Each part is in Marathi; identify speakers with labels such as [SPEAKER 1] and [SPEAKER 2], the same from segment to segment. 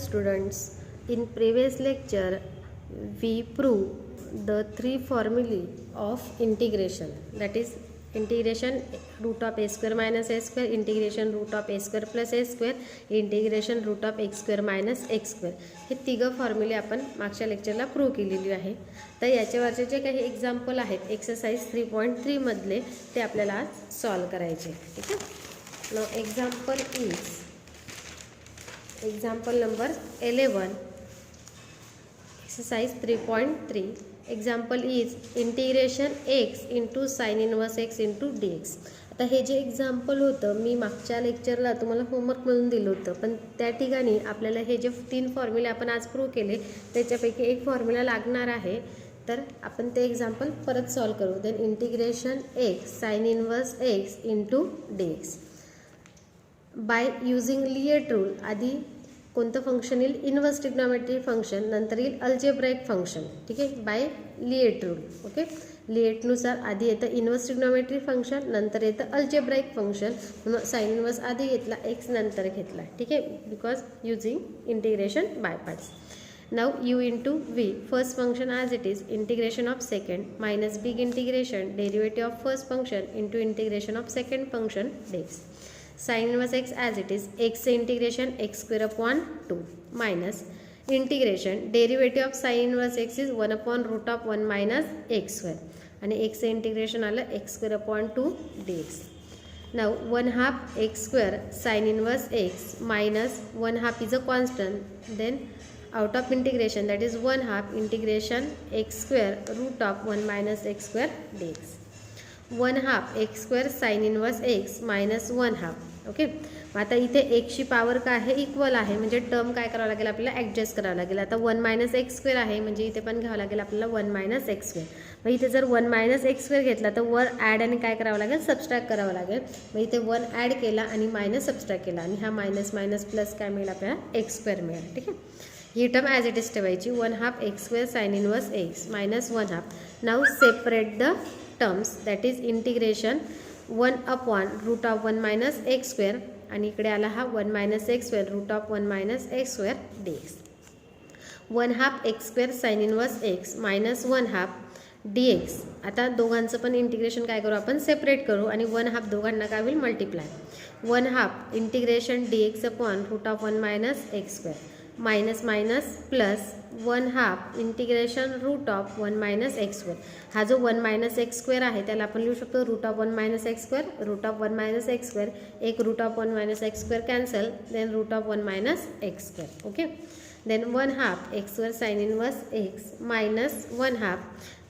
[SPEAKER 1] students, in previous lecture we proved the three formulae of integration, that is integration root of a square minus a square, integration root of a square plus a square, integration root of x square minus x square. हे तिघं फॉर्म्युले आपण मागच्या लेक्चरला प्रूव्ह केलेली आहे. तर याच्यावरचे जे काही एक्झाम्पल आहेत एक्सरसाइज 3.3 मधले ते आपल्याला आज सॉल्व करायचे. ठीक आहे. Now example is example number 11 exercise 3.3. example is integration x into sin inverse x into dx. आता हे जे एक्झाम्पल होतं मी मागच्या लेक्चरला तुम्हाला होमवर्क म्हणून दिलं होतं, पण त्या ठिकाणी आपल्याला हे जे 3 फॉर्म्युले आपण आज प्रूव्ह केले त्याच्यापैकी एक फॉर्म्युला लागणार आहे. तर आपण ते एक्झाम्पल परत सॉल्व करू. Then integration x sin inverse x into dx by using LIATE rule. आधी कोणतं फंक्शन येईल? इन्व्हर्स ट्रिग्नोमेट्री फंक्शन, नंतर येईल अल्जेब्राइक फंक्शन. ठीक आहे, बाय लिएट रूल. ओके, लिएटनुसार आधी येतं इन्व्हर्स ट्रिग्नोमेट्री फंक्शन, नंतर येतं अल्जेब्राइक फंक्शन. मग साइन इन्व्हर्स आधी घेतला, एक्स नंतर घेतला. ठीक आहे, because using integration by parts. Now u into v, first function as it is, integration of second minus big integration derivative of first function into integration of second function dx. Sin inverse x as it is, x integration x square upon 2 minus integration derivative of sin inverse x is 1 upon root of 1 minus x square and x integration आलं x square upon 2 dx. Now 1 half x square sin inverse x minus 1 half is a constant, then out of integration, that is 1 half integration x square root of 1 minus x square dx. 1 half x square sin inverse x minus 1 half. Okay, आता इथे x ची पॉवर काय आहे? इक्वल आहे, म्हणजे टर्म काय करावं लागेल आपल्याला? ॲडजस्ट करावं लागेल. आता 1 मायनस एक्स स्क्वेअर आहे, म्हणजे इथे पण घ्यावं लागेल आपल्याला 1 मायनस एक्स स्क्वेअर. मग इथे जर 1 मायनस एक्स स्क्वेअर घेतला तर वर ॲड आणि काय करावं लागेल? सबस्ट्रॅक्ट करावं लागेल. मग इथे 1 ॲड केला आणि मायनस सबस्ट्रॅक्ट केला आणि हा मायनस मायनस प्लस काय मिळेल आपल्याला? एक्स स्क्वेअर मिळेल. ठीक आहे, ही टर्म ॲज इट इज ठेवायची. 1 half x square sine inverse x minus 1 half. Now separate the terms, that is integration 1 upon root of 1 minus x square आणि इकडे आला हा 1 minus x square root of 1 minus x square dx. 1 half x square sine inverse x minus 1 half dx. आता दोघांचं पण इंटिग्रेशन काय करू आपण? सेपरेट करू आणि 1 हाफ दोघांना काय होईल? Multiply. 1 half integration dx upon root of 1 minus x square minus minus plus 1 half integration root of 1 minus x square. हा जो 1 मायनस एक्स स्क्वेअर आहे त्याला आपण लिहू शकतो root of 1 minus x square, root of 1 minus x square, एक root of 1 minus x square cancel, then root of 1 minus x square. Okay, then 1 half x square sine inverse x minus 1 half.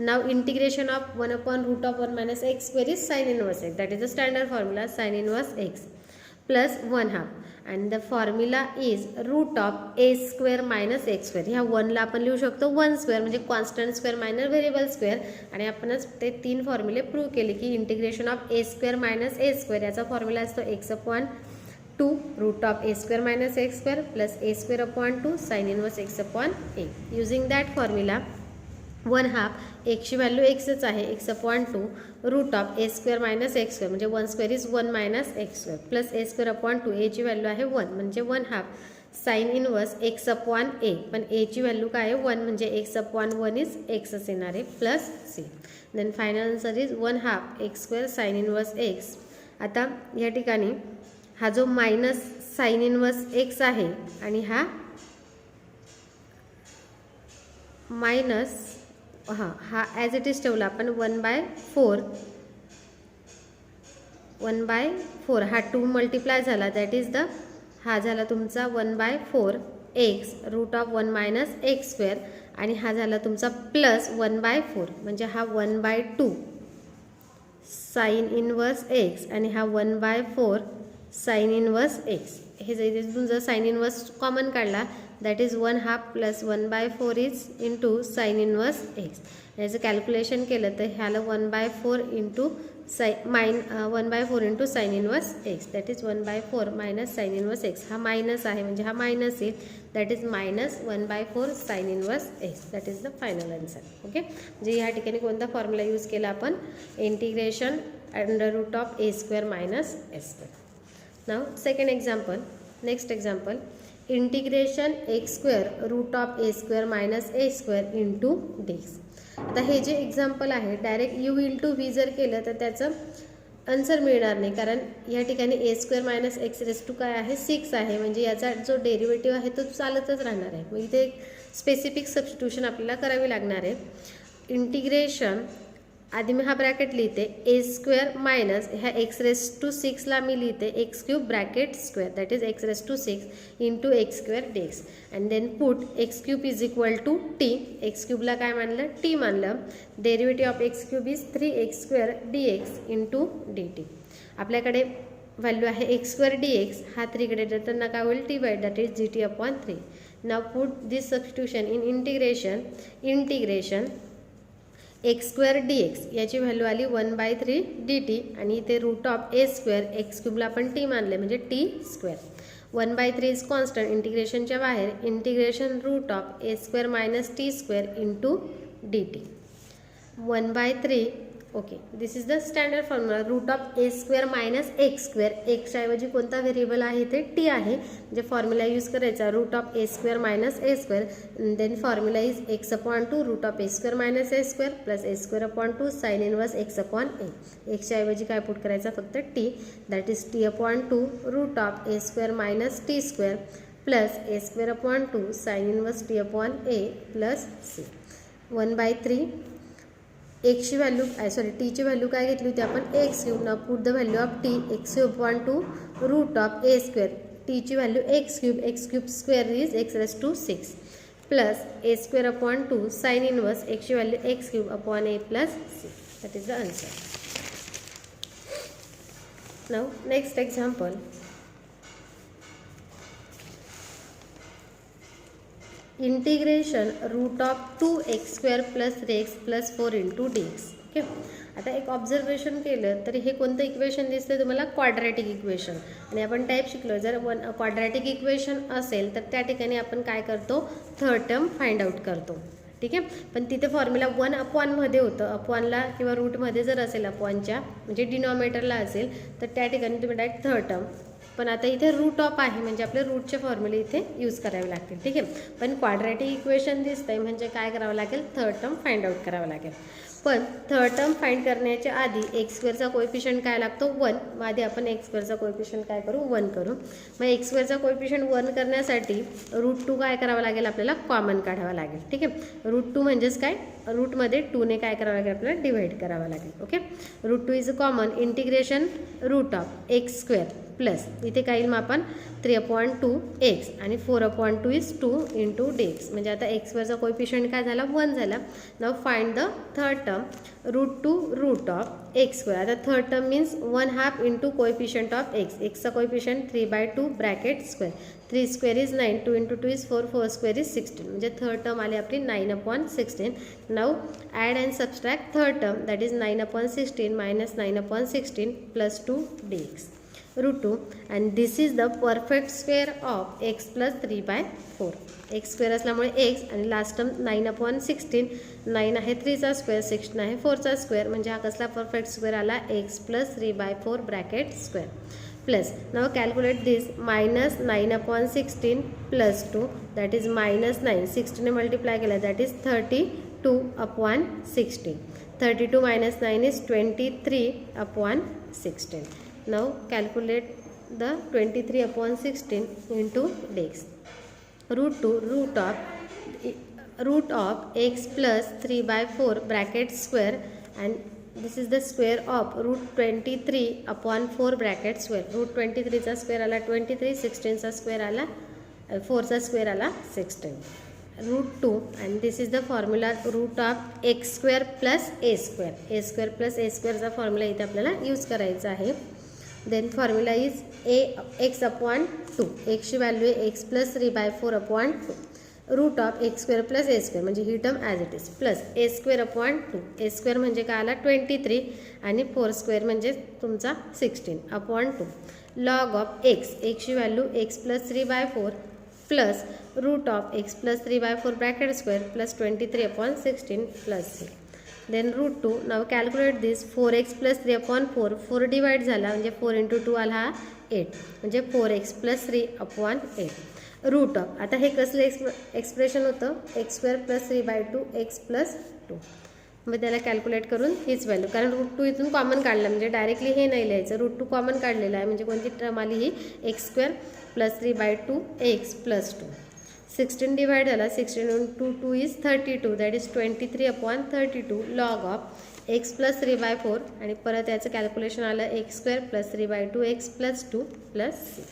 [SPEAKER 1] Now integration of 1 upon root of 1 minus x square is sine inverse x, that is the standard formula sine inverse x plus 1 half and the formula is root of a square minus x square. ह्या 1 ला आपण लिहू शकतो 1 स्क्वेअर म्हणजे constant square minus variable square. आणि आपणच ते 3 फॉर्म्युले प्रूव्ह केले की integration of a square minus a square याचा फॉर्म्युला असतो x upon 2 root of a square minus x square plus a square upon 2 sine inverse x upon a. Using that formula 1 half एक्सची व्हॅल्यू एक्सच आहे, x upon 2 root of a square minus x square म्हणजे 1 स्क्वेअर is 1 minus x square plus a square upon 2. एची व्हॅल्यू आहे 1 म्हणजे 1 half sine inverse x upon a, पण एची व्हॅल्यू काय आहे 1 म्हणजे एक्स अपॉन 1 इज एक्सच येणार आहे plus C. Then final answer is 1 half x square sine inverse x. आता या ठिकाणी हा जो मायनस साइन इनवर्स एक्स आहे आणि हा मायनस हा ॲज इट इज ठेवला आपण 1/4 हा 2 मल्टिप्लाय झाला, दॅट इज द हा झाला तुमचा 1/4 x root of 1 minus x square आणि हा झाला तुमचा प्लस 1/4 म्हणजे हा 1/2 साइन इनवर्स एक्स आणि हा 1/4 साइन इनवर्स एक्स. हे जर साइन इनवर्स कॉमन काढला that is 1 half plus 1/4 is into sine inverse x. याचं कॅल्क्युलेशन केलं तर ह्याला 1/4 into 1/4 into sine inverse x, that is 1/4 minus sine inverse x. हा मायनस आहे म्हणजे हा मायनस येईल, that is minus 1/4 sine inverse x. That is the final answer. Okay, म्हणजे या ठिकाणी कोणता फॉर्म्युला यूज केला आपण? Integration under root of a square minus s square. Now second example, next example integration x square root of a square minus a square into d x. आता हे जे एक्झाम्पल आहे डायरेक्ट यू इंटू व्ही जर केलं तर त्याचं आन्सर मिळणार नाही, कारण या ठिकाणी a square minus x raise to काय आहे 6 आहे, म्हणजे याचा जो डेरिव्हेटिव्ह आहे तो चालतच राहणार आहे. मग इथे स्पेसिफिक सबस्टिट्यूशन आपल्याला करावी लागणार आहे. इंटिग्रेशन आधी मी हा ब्रॅकेट लिहिते ए स्क्वेअर मायनस ह्या एक्स रेस टू 6ला मी लिहिते x cube bracket square that is x raise to 6 into x square d x and then put x cube is equal to t. एक्स क्यूबला काय मानलं टी मानलं. Derivative of x cube is 3x square d x into d t. आपल्याकडे व्हॅल्यू आहे एक्स स्क्वेअर डी एक्स, हा 3 कडे जाताना काय होईल T bye that is g t upon 3. Now put this substitution in integration x square d x याची व्हॅल्यू आली 1/3 डी टी आणि इथे root of a square x क्यूबला आपण टी मानले म्हणजे टी स्क्वेअर. 1/3 इज कॉन्स्टंट इंटिग्रेशनच्या बाहेर integration root of a square minus t square into d t. 1/3 okay this is the standard formula root of a square minus x square. एक्सच्या ऐवजी कोणता व्हेरिएबल आहे इथे टी आहे, म्हणजे फॉर्म्युला यूज करायचा root of a square minus a square then formula is x upon 2 root of a square minus a square plus a square upon 2 sine inverse x upon a. एक्सच्या ऐवजी काय पुट करायचा फक्त t that is t upon 2 root of a square minus t square plus a square upon 2 sine inverse t upon a plus C. 1/3 एक्सची व्हॅल्यू टीची व्हॅल्यू काय घेतली होती आपण x cube. Now put the value of t x cube upon 2 root of a square. टीची value x cube square is x raise to 6 plus a square upon 2 sine inverse एक्सची value x cube upon a plus c. That is the answer. Now next example. Integration root of 2x स्क्वेअर plus 3x plus 4 into d x. Okay आता एक ऑब्झर्वेशन केलं तर हे कोणतं इक्वेशन दिसतं तुम्हाला क्वाड्रॅटिक इक्वेशन. आणि आपण टाईप शिकलो जर क्वाड्रॅटिक इक्वेशन असेल तर त्या ठिकाणी आपण काय करतो थर्ड टर्म फाइंड आउट करतो. ठीक आहे, पण तिथे फॉर्म्युला 1/मध्ये होतं. अपॉनला किंवा रूटमध्ये जर असेल अपॉनच्या म्हणजे डिनॉमिनेटरला असेल तर त्या ठिकाणी तुम्ही डायरेक्ट थर्ड टर्म. पण आता इथे रूट ऑफ आहे म्हणजे आपले रूटचे फॉर्म्युले इथे यूज करावे लागतील. ठीक आहे, पण क्वाड्रॅटिक इक्वेशन दिसतंय म्हणजे काय करावं लागेल थर्ड टर्म फाइंड आउट करावं लागेल. पण थर्ड टर्म फाइंड करण्याच्या आधी एक्स स्क्वेअरचा कोएफिशियंट काय लागतो 1. मग आधी आपण एक्स स्क्वेअरचा कोएफिशियंट काय करू 1 करू. मग एक्स स्क्वेअरचा कोएफिशियंट 1 करण्यासाठी रूट 2 काय करावं लागेल आपल्याला कॉमन काढावं लागेल. ठीक आहे, रूट 2 म्हणजेच काय रूटमध्ये 2ने काय करावं लागेल आपल्याला डिवाइड करावं लागेल. Okay root 2 is a common integration root of x square plus इथे काय येईल मग आपण 3/2 एक्स आणि 4/2 इज 2 इंटू डी एक्स. म्हणजे आता एक्स वरचा कोएफिशियंट काय झाला 1 झाला. Now find the third term root 2 root of x square. आता third term means 1/2 into coefficient of x. एक्सचा coefficient 3/2 bracket square. 3 square is 9 2 into 2 is 4 4 square is 16. म्हणजे थर्ड टर्म आली आपली 9/16. Now add and subtract third term that is 9/16 minus 9/16 plus 2 d x root 2 and this is the perfect square of x plus 3/4. x square असल्यामुळे x आणि लास्ट टर्म 9/16. 9 आहे 3चा स्क्वेअर 16 आहे 4चा स्क्वेअर म्हणजे हा कसला परफेक्ट स्क्वेअर आला x plus 3/4 bracket square plus. Now calculate this minus 9/16 plus 2 that is minus 9. 16ने मल्टिप्लाय केला that is 32/16. 32 minus 9 is 23/16. Now calculate the 23/16 into dx. Root 2 root of x plus 3/4 bracket square and this is the square of root 23/4 bracket square. Root 23 चा स्क्वेअर आला 23, 16 चा स्क्वेअर आला 4 चा स्क्वेअर आला 16. root 2 and this is the formula root of x square plus a square. a square plus a square चा फॉर्म्युला इथे आपल्याला यूज करायचा आहे. Then formula is x/2. एक्सची व्हॅल्यू आहे x plus 3/4/2 root of x square plus a square म्हणजे ही term as it is plus a square. A square म्हणजे काय आला 23 आणि 4 स्क्वेअर म्हणजे तुमचा 16/2 लॉग ऑफ एक्सची value x plus 3/4 plus root of x plus 3/4 bracket square plus 23/16 plus c. Then root 2. Now calculate this 4x plus 3/4 4 divide झाला म्हणजे 4 इंटू 2 आला हा 8 म्हणजे 4x प्लस 3/8. रूट ऑफ, आता हे कसलं एक्सप्रेशन होतं, x square plus 3/2 x plus 2. मग त्याला कॅल्क्युलेट करून हीच व्हॅल्यू, कारण √2 इथून कॉमन काढलं म्हणजे डायरेक्टली हे नाही लिहायचं, √2 कॉमन काढलेलं आहे म्हणजे कोणती टर्म आली ही x square plus 3/2 x plus 2. 16 divide झाला, 16 into 2 is 32, that is 23/32 log of x plus 3/4 आणि परत याचं कॅल्क्युलेशन आलं x square plus 3/2 x plus 2 plus c.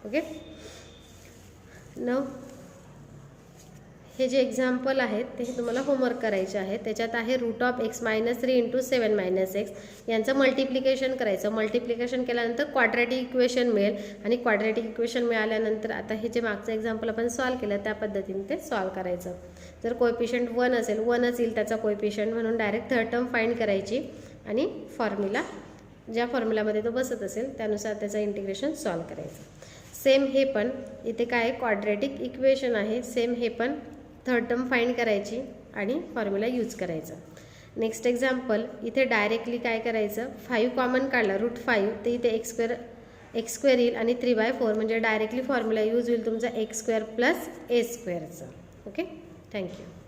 [SPEAKER 1] Okay. Now हे जे एक्झाम्पल आहेत ते तुम्हाला होमवर्क करायचे आहेत. त्याच्यात आहे √(x-3 × 7 - x) यांचं मल्टिप्लिकेशन करायचं. मल्टिप्लिकेशन केल्यानंतर क्वाड्रॅटिक इक्वेशन मिळेल आणि क्वाड्रॅटिक इक्वेशन मिळाल्यानंतर आता हे जे मागचं एक्झाम्पल आपण सॉल्व केलं त्या पद्धतीने ते सॉल्व करायचं. जर कोएफिशियंट 1 असेल, 1च येईल त्याचा कोएफिशियंट म्हणून डायरेक्ट थर्ड टर्म फाइंड करायची आणि फॉर्म्युला ज्या फॉर्म्युलामध्ये तो बसत असेल त्यानुसार त्याचं इंटिग्रेशन सॉल्व करायचं. सेम हे पण इथे काय क्वाड्रॅटिक इक्वेशन आहे, सेम हे पण थर्ड टर्म फाइंड करायची आणि फॉर्म्युला यूज करायचा. नेक्स्ट एक्झाम्पल, इथे डायरेक्टली काय करायचं, 5 कॉमन काढला √5 ते इथे एक्स स्क्वेअर येईल आणि 3/4 म्हणजे डायरेक्टली फॉर्म्युला यूज होईल तुमचा एक्स स्क्वेअर प्लस ए स्क्वेअरचा. Okay, thank you.